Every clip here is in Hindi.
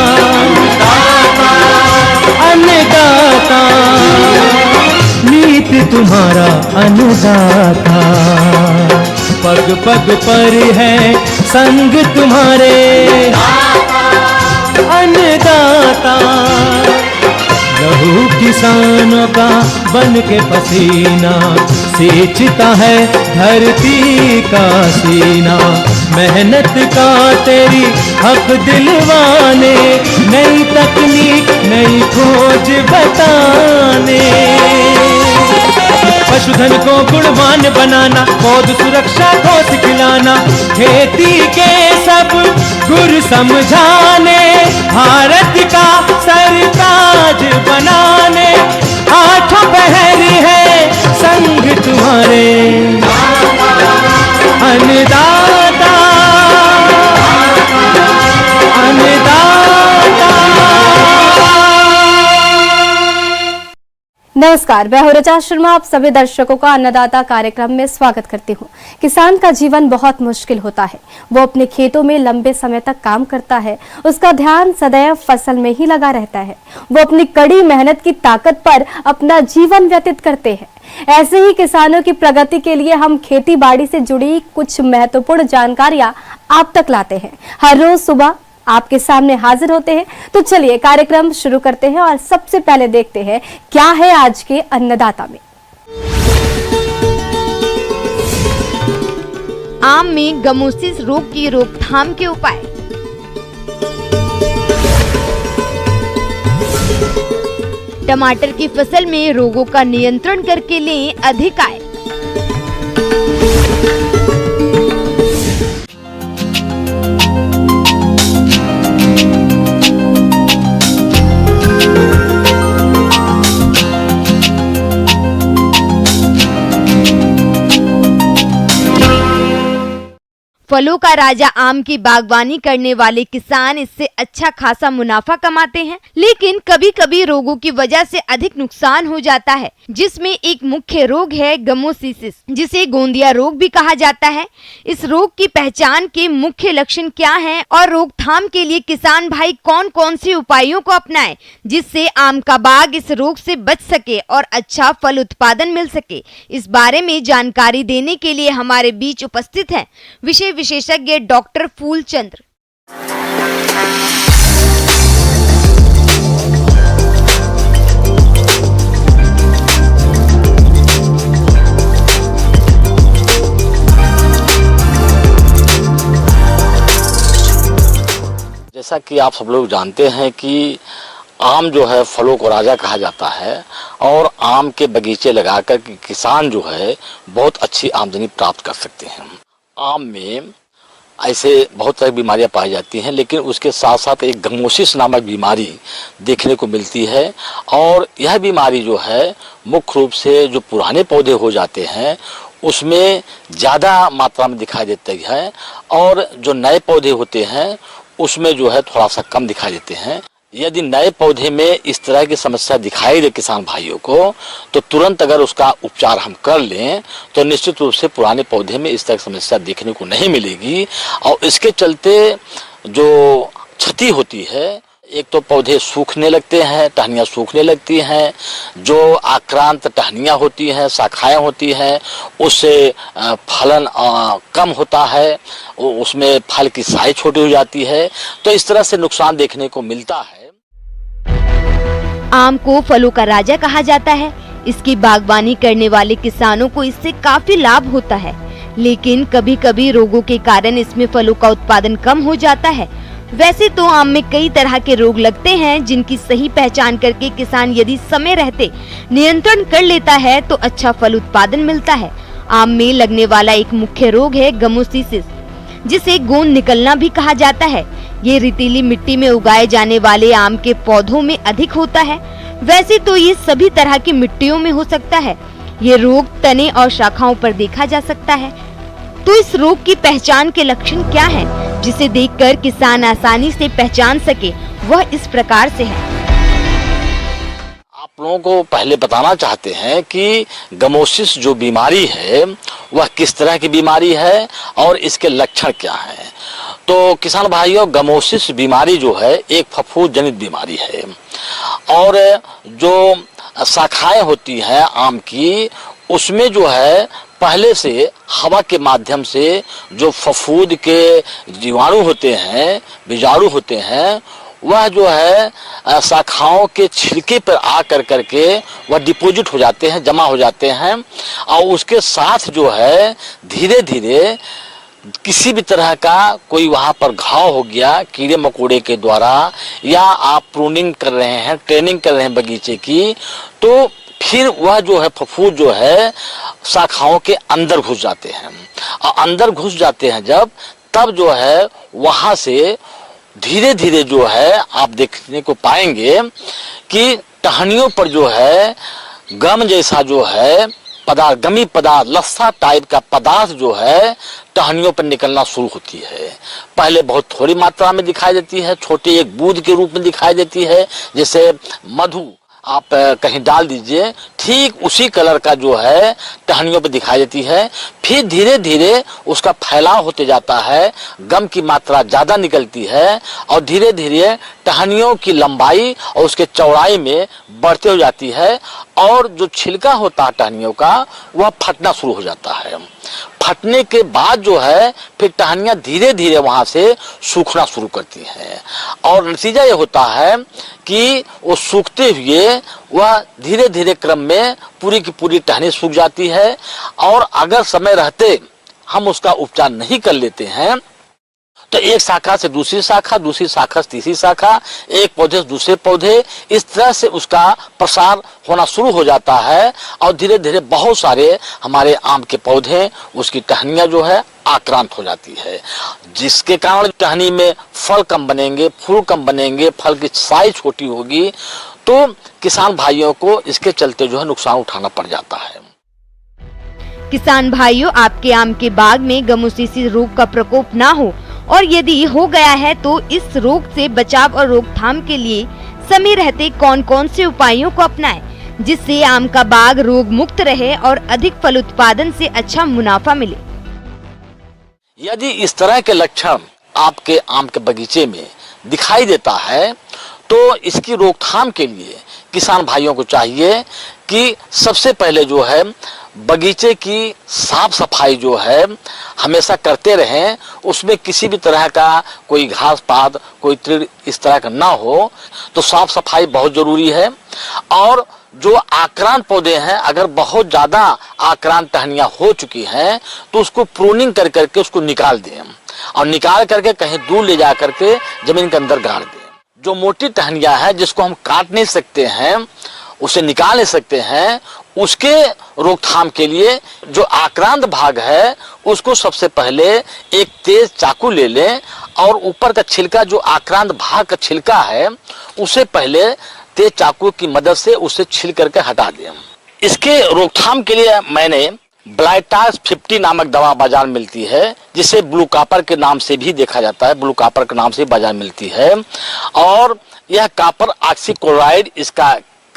अन्नदाता, अन्नदाता, नीत तुम्हारा अन्नदाता। पग पग पर है संग तुम्हारे अन्नदाता। लहू किसानों का बन के पसीना सींचता है धरती का सीना। मेहनत का तेरी हक दिलवाने, नई तकनीक नई खोज बताने। पशुधन को गुणवान बनाना, पौध सुरक्षा को सिखलाना, खेती के सब गुर समझाने, भारत का सरताज बनाने। आठों पहर है संग तुम्हारे अन्नदाता, अन्नदाता। नमस्कार, मैं हूं ऋचा शर्मा। आप सभी दर्शकों का अन्नदाता कार्यक्रम में स्वागत करती हूं। किसान का जीवन बहुत मुश्किल होता है। वो अपने खेतों में लंबे समय तक काम करता है, उसका ध्यान सदैव फसल में ही लगा रहता है। वो अपनी कड़ी मेहनत की ताकत पर अपना जीवन व्यतीत करते हैं। ऐसे ही किसानों की प्रगति के लिए हम खेती बाड़ी से जुड़ी कुछ महत्वपूर्ण जानकारियां आप तक लाते हैं। हर रोज सुबह आपके सामने हाजिर होते हैं। तो चलिए कार्यक्रम शुरू करते हैं और सबसे पहले देखते हैं क्या है आज के अन्नदाता में। आम में गमोसिस रोग की रोकथाम के उपाय। टमाटर की फसल में रोगों का नियंत्रण करके लें अधिक आय। फलों का राजा आम की बागवानी करने वाले किसान इससे अच्छा खासा मुनाफा कमाते हैं, लेकिन कभी कभी रोगों की वजह से अधिक नुकसान हो जाता है, जिसमें एक मुख्य रोग है गमोसिस, जिसे गोंदिया रोग भी कहा जाता है। इस रोग की पहचान के मुख्य लक्षण क्या हैं और रोकथाम के लिए किसान भाई कौन कौन से उपायों को अपनाएं, जिससे आम का बाग इस रोग से बच सके और अच्छा फल उत्पादन मिल सके। इस बारे में जानकारी देने के लिए हमारे बीच उपस्थित हैं विषय विशेषज्ञ डॉक्टर फूलचंद्र। जैसा कि आप सब लोग जानते हैं कि आम जो है फलों को राजा कहा जाता है और आम के बगीचे लगाकर किसान जो है बहुत अच्छी आमदनी प्राप्त कर सकते हैं। आम में ऐसे बहुत सारी बीमारियां पाई जाती हैं, लेकिन उसके साथ साथ एक गमोसिस नामक बीमारी देखने को मिलती है और यह बीमारी जो है मुख्य रूप से जो पुराने पौधे हो जाते हैं उसमें ज़्यादा मात्रा में दिखाई देती है और जो नए पौधे होते हैं उसमें जो है थोड़ा सा कम दिखाई देते हैं। यदि नए पौधे में इस तरह की समस्या दिखाई दे किसान भाइयों को तो तुरंत अगर उसका उपचार हम कर लें तो निश्चित रूप से पुराने पौधे में इस तरह की समस्या देखने को नहीं मिलेगी। और इसके चलते जो क्षति होती है, एक तो पौधे सूखने लगते हैं, टहनियाँ सूखने लगती हैं, जो आक्रांत टहनियाँ होती हैं, शाखाएं होती हैं, उससे फलन कम होता है, उसमें फल की साइज छोटी हो जाती है। तो इस तरह से नुकसान देखने को मिलता है। आम को फलों का राजा कहा जाता है। इसकी बागवानी करने वाले किसानों को इससे काफी लाभ होता है, लेकिन कभी कभी रोगों के कारण इसमें फलों का उत्पादन कम हो जाता है। वैसे तो आम में कई तरह के रोग लगते हैं, जिनकी सही पहचान करके किसान यदि समय रहते नियंत्रण कर लेता है तो अच्छा फल उत्पादन मिलता है। आम में लगने वाला एक मुख्य रोग है गमोसिस, जिसे गोंद निकलना भी कहा जाता है। ये रेतीली मिट्टी में उगाए जाने वाले आम के पौधों में अधिक होता है। वैसे तो ये सभी तरह की मिट्टियों में हो सकता है। ये रोग तने और शाखाओं पर देखा जा सकता है। तो इस रोग की पहचान के लक्षण क्या हैं, जिसे देखकर किसान आसानी से पहचान सके? वह इस प्रकार से है। आप लोगों को पहले बताना चाहते हैं कि गमोसिस जो बीमारी है वह किस तरह की बीमारी है और इसके लक्षण क्या हैं। तो किसान भाइयों, गमोसिस बीमारी जो है एक फफूंद जनित बीमारी है और जो शाखाएं होती हैं आम की, उसमें जो है पहले से हवा के माध्यम से जो फफूंद के जीवाणु होते हैं, बीजाणु होते हैं, वह जो है शाखाओं के छिलके पर आ करके वह डिपॉजिट हो जाते हैं, जमा हो जाते हैं और उसके साथ जो है धीरे धीरे किसी भी तरह का कोई वहां पर घाव हो गया कीड़े मकोड़े के द्वारा, या आप प्रूनिंग कर रहे हैं, ट्रेनिंग कर रहे हैं बगीचे की, तो फिर वह जो है फफूंद जो है शाखाओं के अंदर घुस जाते हैं और अंदर घुस जाते हैं जब, तब जो है वहां से धीरे धीरे जो है आप देखने को पाएंगे कि टहनियों पर जो है गम जैसा जो है पदार्थ, गमी पदार्थ, लस्सा टाइप का पदार्थ जो है टहनियों पर निकलना शुरू होती है। पहले बहुत थोड़ी मात्रा में दिखाई देती है, छोटे एक बूंद के रूप में दिखाई देती है, जैसे मधु आप कहीं डाल दीजिए, ठीक उसी कलर का जो है टहनियों पर दिखाई देती है। फिर धीरे धीरे उसका फैलाव होते जाता है, गम की मात्रा ज्यादा निकलती है और धीरे धीरे टहनियों की लंबाई और उसके चौड़ाई में बढ़ते हो जाती है और जो छिलका होता है टहनियों का वह फटना शुरू हो जाता है। फटने के बाद जो है फिर टहनियां धीरे धीरे वहां से सूखना शुरू करती हैं और नतीजा ये होता है कि वो सूखते हुए वह धीरे धीरे क्रम में पूरी की पूरी टहनी सूख जाती है और अगर समय रहते हम उसका उपचार नहीं कर लेते हैं तो एक शाखा से दूसरी शाखा, दूसरी शाखा से तीसरी शाखा, एक पौधे से दूसरे पौधे, इस तरह से उसका प्रसार होना शुरू हो जाता है और धीरे धीरे बहुत सारे हमारे आम के पौधे, उसकी टहनियां जो है आक्रांत हो जाती है, जिसके कारण टहनी में फल कम बनेंगे, फूल कम बनेंगे, फल की साइज छोटी होगी, तो किसान भाइयों को इसके चलते जो है नुकसान उठाना पड़ जाता है। किसान भाइयों, आपके आम के बाग में गमोसिस रोग का प्रकोप ना हो और यदि हो गया है तो इस रोग से बचाव और रोकथाम के लिए समय रहते कौन कौन से उपायों को अपनाएं जिससे आम का बाग रोग मुक्त रहे और अधिक फल उत्पादन से अच्छा मुनाफा मिले। यदि इस तरह के लक्षण आपके आम के बगीचे में दिखाई देता है तो इसकी रोकथाम के लिए किसान भाइयों को चाहिए कि सबसे पहले जो है बगीचे की साफ सफाई जो है हमेशा करते रहें, उसमें किसी भी तरह का कोई घास पात, कोई तीड़ इस तरह का ना हो, तो साफ सफाई बहुत जरूरी है। और जो आक्रांत पौधे हैं, अगर बहुत ज्यादा आक्रांत टहनियां हो चुकी हैं तो उसको प्रूनिंग कर करके उसको निकाल दें और निकाल करके कहीं दूर ले जा करके जमीन के अंदर गाड़ दें। जो मोटी टहनियां हैं जिसको हम काट नहीं सकते हैं, उसे निकाल नहीं सकते हैं, उसके रोकथाम के लिए जो आक्रांत भाग है उसको सबसे पहले एक तेज चाकू ले लें और ऊपर का छिलका, जो आक्रांत भाग का छिलका है, उसे पहले तेज चाकू की मदद से उसे छिल करके हटा दें। इसके रोकथाम के लिए मैंने ब्लाइटास 50 नामक दवा बाजार मिलती है, जिसे ब्लू कॉपर के नाम से भी देखा जाता है, ब्लू कॉपर के नाम से बाजार मिलती है और यह कॉपर ऑक्सीक्लोराइड इसका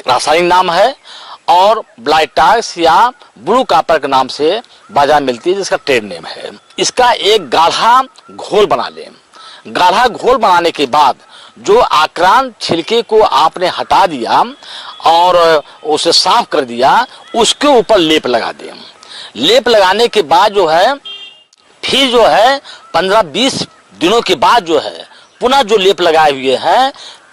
रासायनिक नाम है और ब्लाइटास या ब्लू कॉपर के नाम से बाजार मिलती है, जिसका ट्रेड नेम है। इसका एक गाढ़ा घोल बना लें। गाढ़ा घोल बनाने के बाद जो आक्रांत छिलके को आपने हटा दिया और उसे साफ कर दिया, उसके ऊपर लेप लगा दें। लेप लगाने के बाद जो है फिर जो है 15-20 दिनों के बाद जो है पुनः जो लेप लगाए हुए हैं,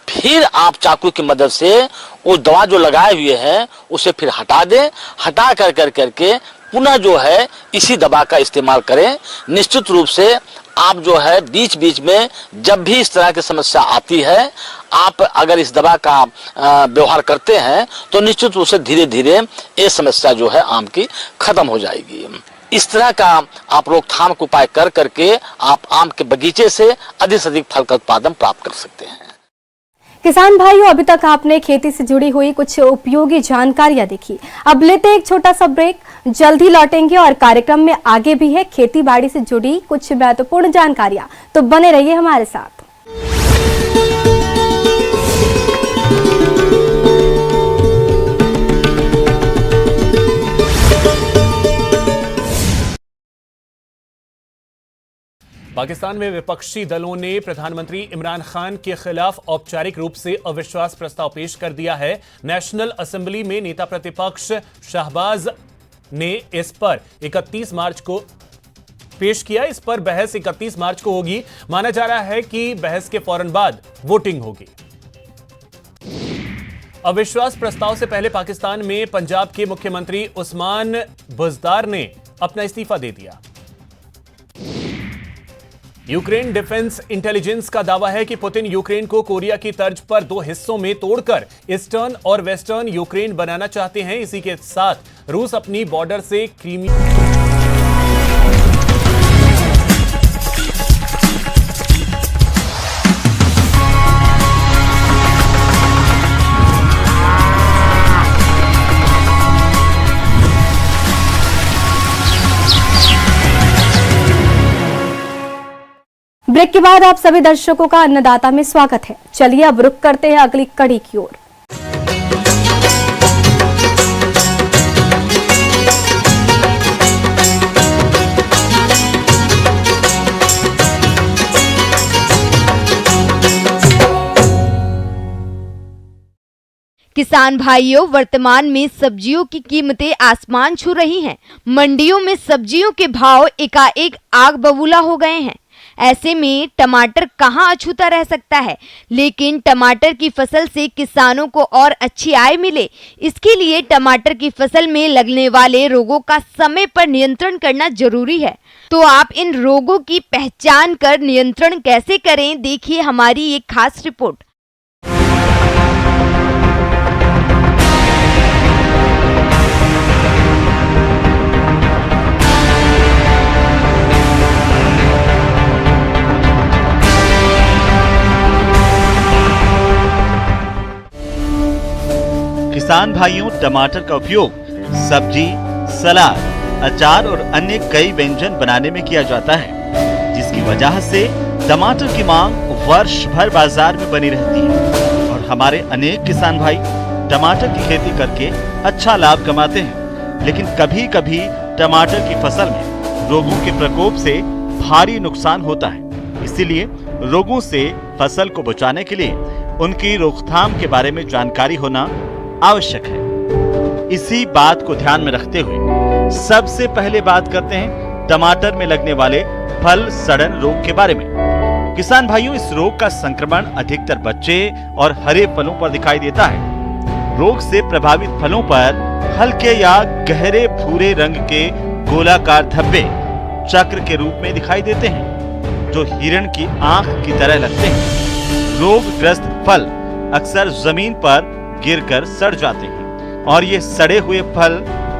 फिर आप चाकू की मदद से वो दवा जो लगाए हुए हैं उसे फिर हटा दें। हटा कर करके पुनः जो है इसी दवा का इस्तेमाल करें। निश्चित रूप से आप जो है बीच बीच में जब भी इस तरह की समस्या आती है, आप अगर इस दवा का व्यवहार करते हैं तो निश्चित रूप से धीरे धीरे ये समस्या जो है आम की खत्म हो जाएगी। इस तरह का आप रोकथाम का उपाय कर करके आप आम के बगीचे से अधिक फल का उत्पादन प्राप्त कर सकते हैं। किसान भाइयों, अभी तक आपने खेती से जुड़ी हुई कुछ उपयोगी जानकारियां देखी। अब लेते एक छोटा सा ब्रेक, जल्द ही लौटेंगे और कार्यक्रम में आगे भी है खेती बाड़ी से जुड़ी कुछ महत्वपूर्ण जानकारियां, तो बने रहिए हमारे साथ। पाकिस्तान में विपक्षी दलों ने प्रधानमंत्री इमरान खान के खिलाफ औपचारिक रूप से अविश्वास प्रस्ताव पेश कर दिया है। नेशनल असेंबली में नेता प्रतिपक्ष शाहबाज ने इस पर 31 मार्च को पेश किया। इस पर बहस 31 मार्च को होगी। माना जा रहा है कि बहस के फौरन बाद वोटिंग होगी। अविश्वास प्रस्ताव से पहले पाकिस्तान में पंजाब के मुख्यमंत्री उस्मान बुज़दार ने अपना इस्तीफा दे दिया। यूक्रेन डिफेंस इंटेलिजेंस का दावा है कि पुतिन यूक्रेन को कोरिया की तर्ज पर 2 हिस्सों में तोड़कर ईस्टर्न और वेस्टर्न यूक्रेन बनाना चाहते हैं। इसी के साथ रूस अपनी बॉर्डर से क्रीमिया ब्रेक के बाद आप सभी दर्शकों का अन्नदाता में स्वागत है। चलिए अब रुक करते हैं अगली कड़ी की ओर। किसान भाइयों, वर्तमान में सब्जियों की कीमतें आसमान छू रही हैं। मंडियों में सब्जियों के भाव एकाएक आग बबूला हो गए हैं। ऐसे में टमाटर कहां अछूता रह सकता है। लेकिन टमाटर की फसल से किसानों को और अच्छी आय मिले, इसके लिए टमाटर की फसल में लगने वाले रोगों का समय पर नियंत्रण करना जरूरी है। तो आप इन रोगों की पहचान कर नियंत्रण कैसे करें, देखिए हमारी एक खास रिपोर्ट। किसान भाइयों, टमाटर का उपयोग सब्जी, सलाद, अचार और अन्य कई व्यंजन बनाने में किया जाता है, जिसकी वजह से टमाटर की मांग वर्ष भर बाजार में बनी रहती है और हमारे अनेक किसान भाई टमाटर की खेती करके अच्छा लाभ कमाते हैं। लेकिन कभी कभी टमाटर की फसल में रोगों के प्रकोप से भारी नुकसान होता है। इसीलिए रोगों से फसल को बचाने के लिए उनकी रोकथाम के बारे में जानकारी होना आवश्यक है। इसी बात को ध्यान में रखते हुए सबसे पहले बात करते हैं टमाटर में लगने वाले फल सड़न रोग के बारे में। किसान भाइयों, इस रोग का संक्रमण अधिकतर बच्चे और हरे फलों पर दिखाई देता है। रोग से प्रभावित फलों पर हल्के या गहरे भूरे रंग के गोलाकार धब्बे चक्र के रूप में दिखाई देते हैं, जो हिरण की आंख की तरह लगते हैं। रोगग्रस्त फल अक्सर जमीन पर गिरकर सड़ जाते हैं और ये सड़े हुए फल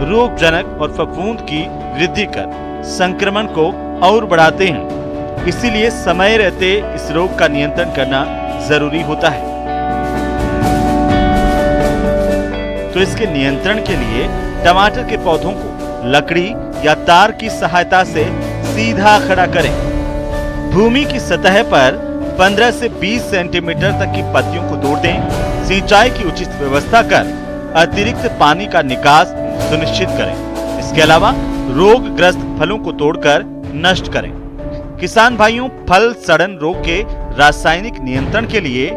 रोगजनक और फफूंद की वृद्धि कर संक्रमण को और बढ़ाते हैं। इसीलिए समय रहते इस रोग का नियंत्रण करना जरूरी होता है। तो इसके नियंत्रण के लिए टमाटर के पौधों को लकड़ी या तार की सहायता से सीधा खड़ा करें। भूमि की सतह पर 15 से 20 सेंटीमीटर तक की पत्तियों को तोड़ दें। सिंचाई की उचित व्यवस्था कर अतिरिक्त पानी का निकास सुनिश्चित करें। इसके अलावा रोगग्रस्त फलों को तोड़कर नष्ट करें। किसान भाइयों, फल सड़न रोग के रासायनिक नियंत्रण के लिए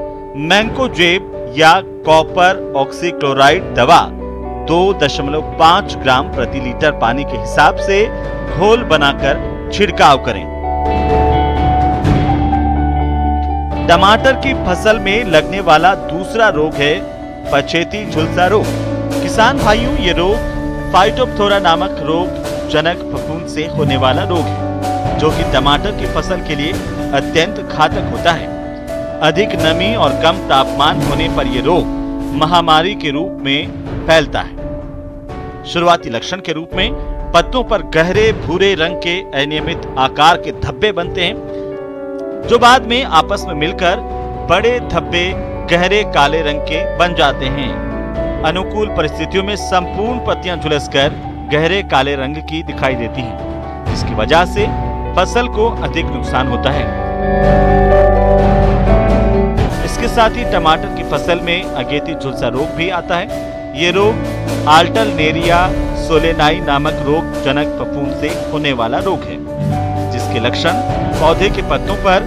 मैंकोजेब या कॉपर ऑक्सीक्लोराइड दवा 2.5 ग्राम प्रति लीटर पानी के हिसाब से घोल बनाकर छिड़काव करें। टमाटर की फसल में लगने वाला दूसरा रोग है पछेती झुलसा रोग। किसान भाइयों, ये रोग फाइटोप्थोरा नामक रोग जनक फफूंद से होने वाला रोग है, जो कि टमाटर की फसल के लिए अत्यंत घातक होता है। अधिक नमी और कम तापमान होने पर यह रोग महामारी के रूप में फैलता है। शुरुआती लक्षण के रूप में पत्तों पर गहरे भूरे रंग के अनियमित आकार के धब्बे बनते हैं, जो बाद में आपस में मिलकर बड़े धब्बे गहरे काले रंग के बन जाते हैं। अनुकूल परिस्थितियों में संपूर्ण पत्तियां झुलसकर गहरे काले रंग की दिखाई देती हैं, जिसकी वजह से फसल को अधिक नुकसान होता है। इसके साथ ही टमाटर की फसल में अगेती झुलसा रोग भी आता है। ये रोग आल्टरनेरिया सोलेनाई नामक रोग जनक फफूंद से होने वाला रोग है, जिसके लक्षण पौधे के पत्तों पर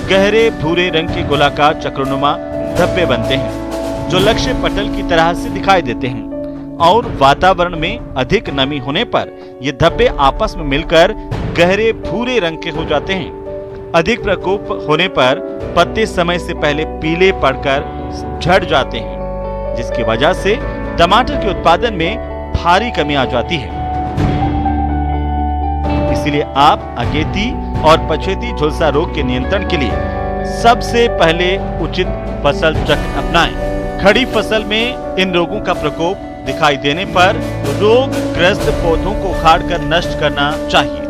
गहरे भूरे रंग के गोलाकार चक्रनुमा धब्बे बनते हैं जो लक्ष्य पटल की तरह से दिखाई देते हैं और वातावरण में अधिक नमी होने पर ये धब्बे आपस में मिलकर गहरे भूरे रंग के हो जाते हैं। अधिक प्रकोप होने पर पत्ते समय से पहले पीले पड़कर झड़ जाते हैं जिसकी वजह से टमाटर के उत्पादन में भारी कमी आ जाती है। इसलिए आप अगेती और पछेती झुलसा रोग के नियंत्रण के लिए सबसे पहले उचित फसल चक्र अपनाएं। खड़ी फसल में इन रोगों का प्रकोप दिखाई देने पर रोग ग्रस्त पौधों को उखाड़कर नष्ट करना चाहिए।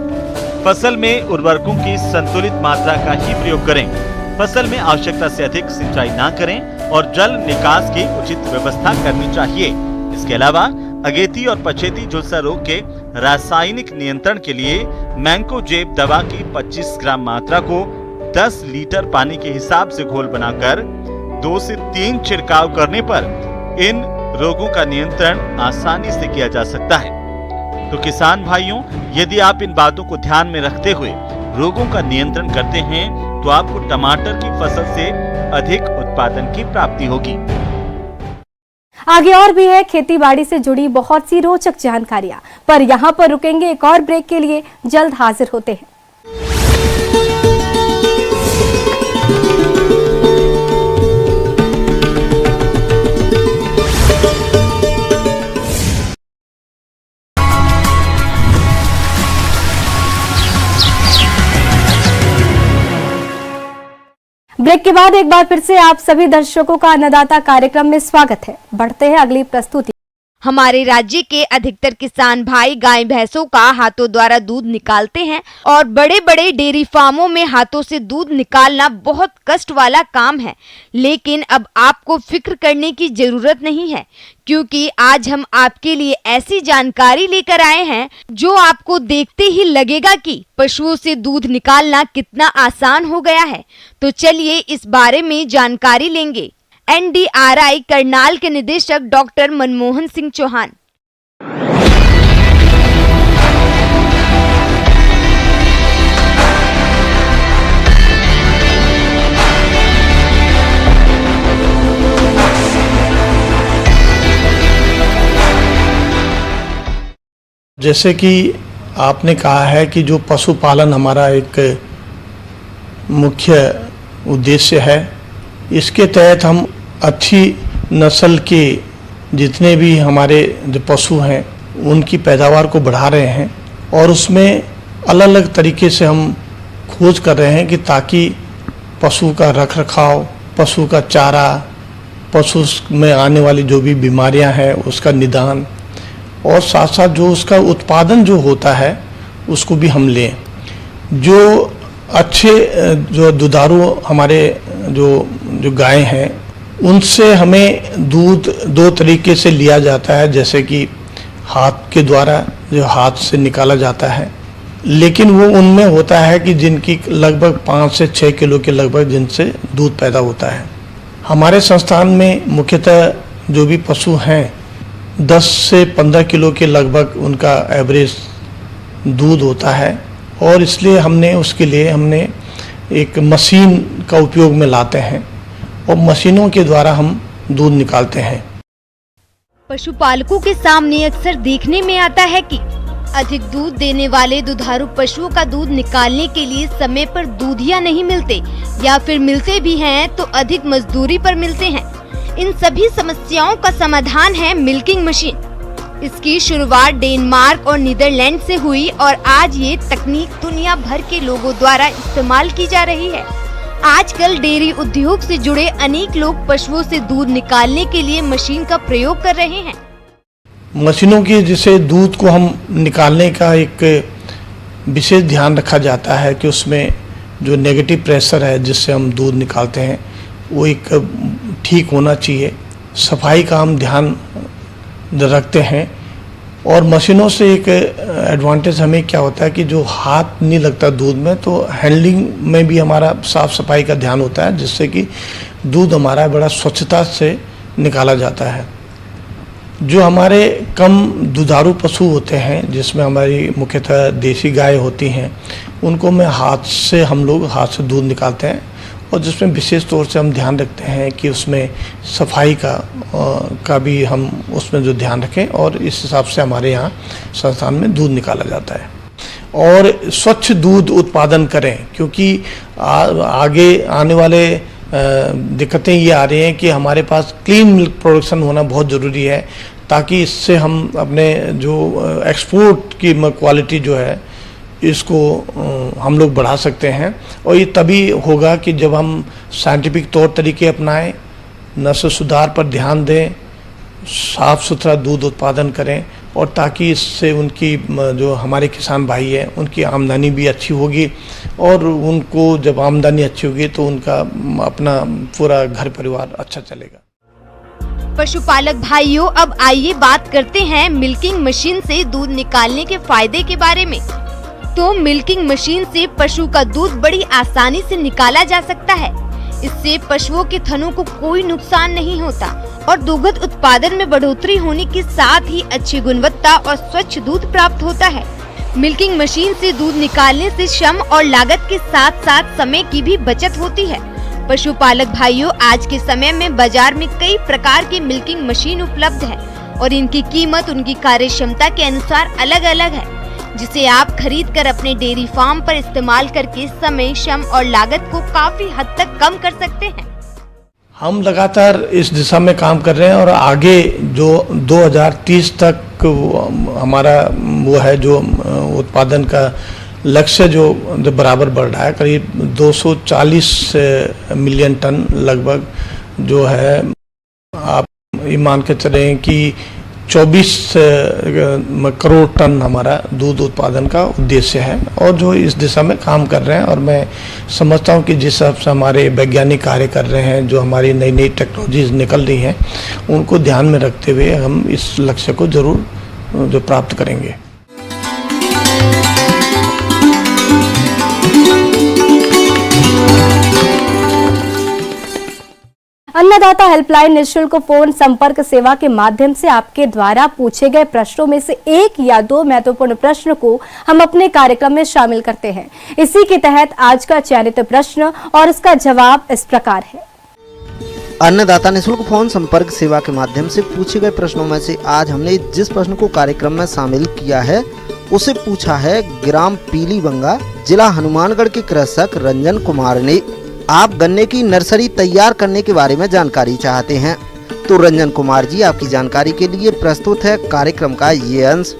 फसल में उर्वरकों की संतुलित मात्रा का ही प्रयोग करें। फसल में आवश्यकता से अधिक सिंचाई ना करें और जल निकास की उचित व्यवस्था करनी चाहिए। इसके अलावा अगेती और पछेती झुलसा रोग के रासायनिक नियंत्रण के लिए मैंकोजेब दवा की 25 ग्राम मात्रा को 10 लीटर पानी के हिसाब से घोल बनाकर 2 से 3 छिड़काव करने पर इन रोगों का नियंत्रण आसानी से किया जा सकता है। तो किसान भाइयों, यदि आप इन बातों को ध्यान में रखते हुए रोगों का नियंत्रण करते हैं तो आपको टमाटर की फसल से अधिक उत्पादन की प्राप्ति होगी। आगे और भी है खेती बाड़ी से जुड़ी बहुत सी रोचक जानकारियां, पर यहाँ पर रुकेंगे एक और ब्रेक के लिए। जल्द हाजिर होते हैं। ब्रेक के बाद एक बार फिर से आप सभी दर्शकों का अन्नदाता कार्यक्रम में स्वागत है। बढ़ते हैं अगली प्रस्तुति। हमारे राज्य के अधिकतर किसान भाई गाय भैंसों का हाथों द्वारा दूध निकालते हैं और बड़े बड़े डेयरी फार्मों में हाथों से दूध निकालना बहुत कष्ट वाला काम है। लेकिन अब आपको फिक्र करने की जरूरत नहीं है, क्योंकि आज हम आपके लिए ऐसी जानकारी लेकर आए हैं जो आपको देखते ही लगेगा कि पशुओं से दूध निकालना कितना आसान हो गया है। तो चलिए इस बारे में जानकारी लेंगे। NDRI करनाल के निदेशक डॉक्टर मनमोहन सिंह चौहान। जैसे कि आपने कहा है कि जो पशुपालन हमारा एक मुख्य उद्देश्य है, इसके तहत हम अच्छी नस्ल के जितने भी हमारे जो पशु हैं उनकी पैदावार को बढ़ा रहे हैं और उसमें अलग अलग तरीके से हम खोज कर रहे हैं कि ताकि पशु का रखरखाव, पशु का चारा, पशु में आने वाली जो भी बीमारियां हैं उसका निदान और साथ साथ जो उसका उत्पादन जो होता है उसको भी हम लें। जो अच्छे जो दुधारू हमारे जो गाय हैं उनसे हमें दूध दो तरीके से लिया जाता है, जैसे कि हाथ के द्वारा जो हाथ से निकाला जाता है, लेकिन वो उनमें होता है कि जिनकी लगभग 5 से 6 किलो के लगभग जिनसे दूध पैदा होता है। हमारे संस्थान में मुख्यतः जो भी पशु हैं 10 से 15 किलो के लगभग उनका एवरेज दूध होता है और इसलिए हमने एक मशीन का उपयोग में लाते हैं और मशीनों के द्वारा हम दूध निकालते हैं। पशुपालकों के सामने अक्सर देखने में आता है कि अधिक दूध देने वाले दुधारू पशुओं का दूध निकालने के लिए समय पर दूधिया नहीं मिलते या फिर मिलते भी हैं तो अधिक मजदूरी पर मिलते हैं। इन सभी समस्याओं का समाधान है मिल्किंग मशीन। इसकी शुरुआत डेनमार्क और नीदरलैंड से हुई और आज ये तकनीक दुनिया भर के लोगों द्वारा इस्तेमाल की जा रही है। आजकल डेयरी उद्योग से जुड़े अनेक लोग पशुओं से दूध निकालने के लिए मशीन का प्रयोग कर रहे हैं। मशीनों की जिसे दूध को हम निकालने का एक विशेष ध्यान रखा जाता है कि उसमें जो नेगेटिव प्रेशर है जिससे हम दूध निकालते हैं वो एक ठीक होना चाहिए। सफाई का हम ध्यान रखते हैं और मशीनों से एक एडवांटेज हमें क्या होता है कि जो हाथ नहीं लगता दूध में, तो हैंडलिंग में भी हमारा साफ सफाई का ध्यान होता है, जिससे कि दूध हमारा बड़ा स्वच्छता से निकाला जाता है। जो हमारे कम दुधारू पशु होते हैं जिसमें हमारी मुख्यतः देसी गाय होती हैं, उनको में हम लोग हाथ से दूध निकालते हैं, और जिसमें विशेष तौर से हम ध्यान रखते हैं कि उसमें सफाई का भी हम उसमें जो ध्यान रखें, और इस हिसाब से हमारे यहाँ संस्थान में दूध निकाला जाता है। और स्वच्छ दूध उत्पादन करें, क्योंकि आगे आने वाले दिक्कतें ये आ रही हैं कि हमारे पास क्लीन मिल्क प्रोडक्शन होना बहुत ज़रूरी है, ताकि इससे हम अपने जो एक्सपोर्ट की क्वालिटी जो है इसको हम लोग बढ़ा सकते हैं। और ये तभी होगा कि जब हम साइंटिफिक तौर तरीके अपनाएं, नस्ल सुधार पर ध्यान दें, साफ़ सुथरा दूध उत्पादन करें, और ताकि इससे उनकी जो हमारे किसान भाई हैं उनकी आमदनी भी अच्छी होगी, और उनको जब आमदनी अच्छी होगी तो उनका अपना पूरा घर परिवार अच्छा चलेगा। पशुपालक भाइयों, अब आइए बात करते हैं मिल्किंग मशीन से दूध निकालने के फायदे के बारे में। तो मिल्किंग मशीन से पशु का दूध बड़ी आसानी से निकाला जा सकता है। इससे पशुओं के थनों को कोई नुकसान नहीं होता और दुग्ध उत्पादन में बढ़ोतरी होने के साथ ही अच्छी गुणवत्ता और स्वच्छ दूध प्राप्त होता है। मिल्किंग मशीन से दूध निकालने से श्रम और लागत के साथ साथ समय की भी बचत होती है। पशुपालक भाइयों, आज के समय में बाजार में कई प्रकार की मिल्किंग मशीन उपलब्ध है और इनकी कीमत उनकी कार्य क्षमता के अनुसार अलग अलग है, जिसे आप खरीद कर अपने डेयरी फार्म पर इस्तेमाल करके समय, श्रम और लागत को काफी हद तक कम कर सकते हैं। हम लगातार इस दिशा में काम कर रहे हैं, और आगे जो 2030 तक हमारा वो है जो उत्पादन का लक्ष्य जो बराबर बढ़ रहा है, करीब 240 मिलियन टन लगभग जो है, आप ये मान के चलें कि 24 करोड़ टन हमारा दूध उत्पादन का उद्देश्य है, और जो इस दिशा में काम कर रहे हैं। और मैं समझता हूं कि जिस हिसाब से हमारे वैज्ञानिक कार्य कर रहे हैं, जो हमारी नई नई टेक्नोलॉजीज निकल रही हैं, उनको ध्यान में रखते हुए हम इस लक्ष्य को जरूर जो प्राप्त करेंगे। अन्नदाता हेल्पलाइन निःशुल्क फोन संपर्क सेवा के माध्यम से आपके द्वारा पूछे गए प्रश्नों में से 1 या 2 महत्वपूर्ण प्रश्न को हम अपने कार्यक्रम में शामिल करते हैं। इसी के तहत आज का चयनित प्रश्न और उसका जवाब इस प्रकार है। अन्नदाता निःशुल्क फोन संपर्क सेवा के माध्यम से पूछे गए प्रश्नों में से आज हमने जिस प्रश्न को कार्यक्रम में शामिल किया है उसे पूछा है ग्राम पीलीबंगा, जिला हनुमानगढ़ के कृषक रंजन कुमार ने। आप गन्ने की नर्सरी तैयार करने के बारे में जानकारी चाहते हैं, तो रंजन कुमार जी आपकी जानकारी के लिए प्रस्तुत है कार्यक्रम का ये अंश।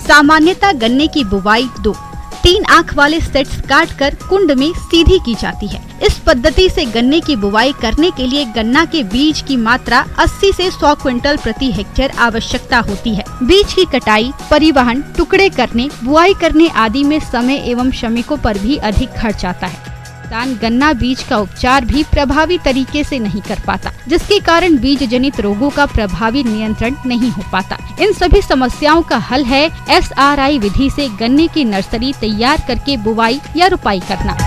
सामान्यतः गन्ने की बुवाई 2-3 आंख वाले सेट्स काटकर कुंड में सीधी की जाती है। इस पद्धति से गन्ने की बुवाई करने के लिए गन्ना के बीज की मात्रा 80 से 100 क्विंटल प्रति हेक्टेयर आवश्यकता होती है। बीज की कटाई, परिवहन, टुकड़े करने, बुआई करने आदि में समय एवं श्रमिकों पर भी अधिक खर्च आता है। किसान गन्ना बीज का उपचार भी प्रभावी तरीके से नहीं कर पाता, जिसके कारण बीज जनित रोगों का प्रभावी नियंत्रण नहीं हो पाता। इन सभी समस्याओं का हल है SRI विधि से गन्ने की नर्सरी तैयार करके बुवाई या रुपाई करना।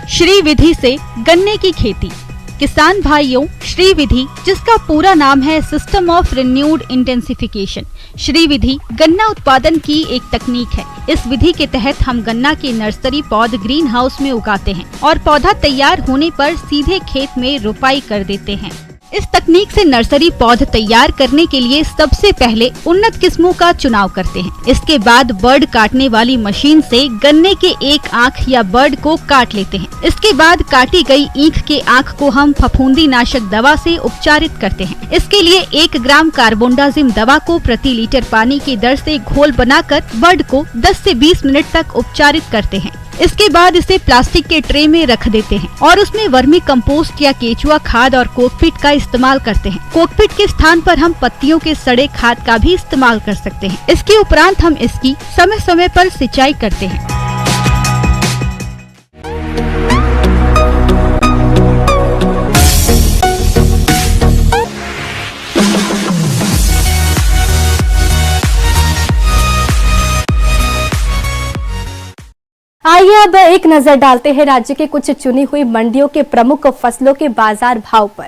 श्री विधि से गन्ने की खेती। किसान भाइयों, श्री विधि, जिसका पूरा नाम है सिस्टम ऑफ रिन्यूड इंटेंसिफिकेशन, श्री विधि गन्ना उत्पादन की एक तकनीक है। इस विधि के तहत हम गन्ना की नर्सरी पौध ग्रीन हाउस में उगाते हैं और पौधा तैयार होने पर सीधे खेत में रुपाई कर देते हैं। इस तकनीक से नर्सरी पौध तैयार करने के लिए सबसे पहले उन्नत किस्मों का चुनाव करते हैं। इसके बाद बर्ड काटने वाली मशीन से गन्ने के एक आंख या बर्ड को काट लेते हैं। इसके बाद काटी गई ईंख के आंख को हम फफूंदी नाशक दवा से उपचारित करते हैं। इसके लिए 1 ग्राम कार्बोंडाजिम दवा को प्रति लीटर पानी की दर से घोल बनाकर बर्ड को 10 से 20 मिनट तक उपचारित करते हैं। इसके बाद इसे प्लास्टिक के ट्रे में रख देते हैं और उसमें वर्मी कंपोस्ट या केचुआ खाद और कोकपीट का इस्तेमाल करते हैं। कोकपीट के स्थान पर हम पत्तियों के सड़े खाद का भी इस्तेमाल कर सकते हैं। इसके उपरांत हम इसकी समय समय पर सिंचाई करते हैं। आइए अब एक नजर डालते हैं राज्य के कुछ चुनी हुई मंडियों के प्रमुख फसलों के बाजार भाव पर।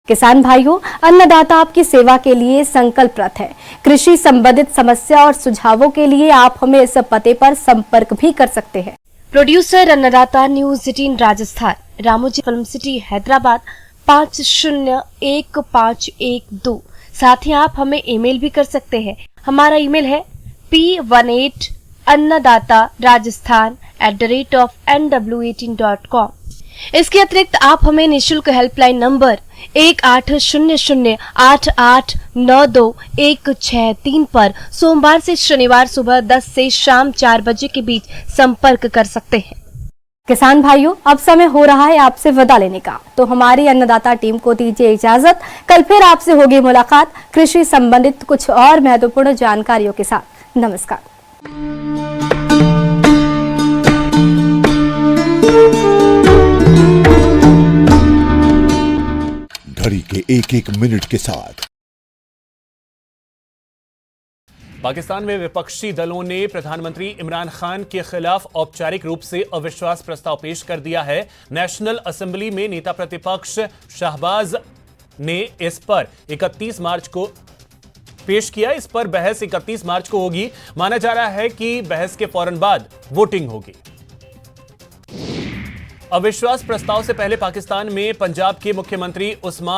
किसान भाइयों, अन्नदाता आपकी सेवा के लिए संकल्परत है। कृषि संबंधित समस्या और सुझावों के लिए आप हमें इस पते पर संपर्क भी कर सकते हैं। प्रोड्यूसर अन्नदाता news 18 Rajasthan, Ramoji film city Hyderabad 501512। साथ ही आप हमें ईमेल भी कर सकते हैं। हमारा ईमेल है p18annadatharajasthan@nw18.com। इसके अतिरिक्त आप हमें निःशुल्क हेल्पलाइन नंबर 180088921663 पर सोमवार से शनिवार सुबह 10 से शाम 4 बजे के बीच संपर्क कर सकते हैं। किसान भाइयों, अब समय हो रहा है आपसे विदा लेने का, तो हमारी अन्नदाता टीम को दीजिए इजाजत। कल फिर आपसे होगी मुलाकात कृषि संबंधित कुछ और महत्वपूर्ण जानकारियों के साथ। नमस्कार। घड़ी के एक एक मिनट के साथ पाकिस्तान में विपक्षी दलों ने प्रधानमंत्री इमरान खान के खिलाफ औपचारिक रूप से अविश्वास प्रस्ताव पेश कर दिया है। नेशनल असेंबली में नेता प्रतिपक्ष शाहबाज ने इस पर 31 मार्च को पेश किया। इस पर बहस 31 मार्च को होगी। माना जा रहा है कि बहस के फौरन बाद वोटिंग होगी। अविश्वास प्रस्ताव से पहले पाकिस्तान में पंजाब के मुख्यमंत्री उस्मान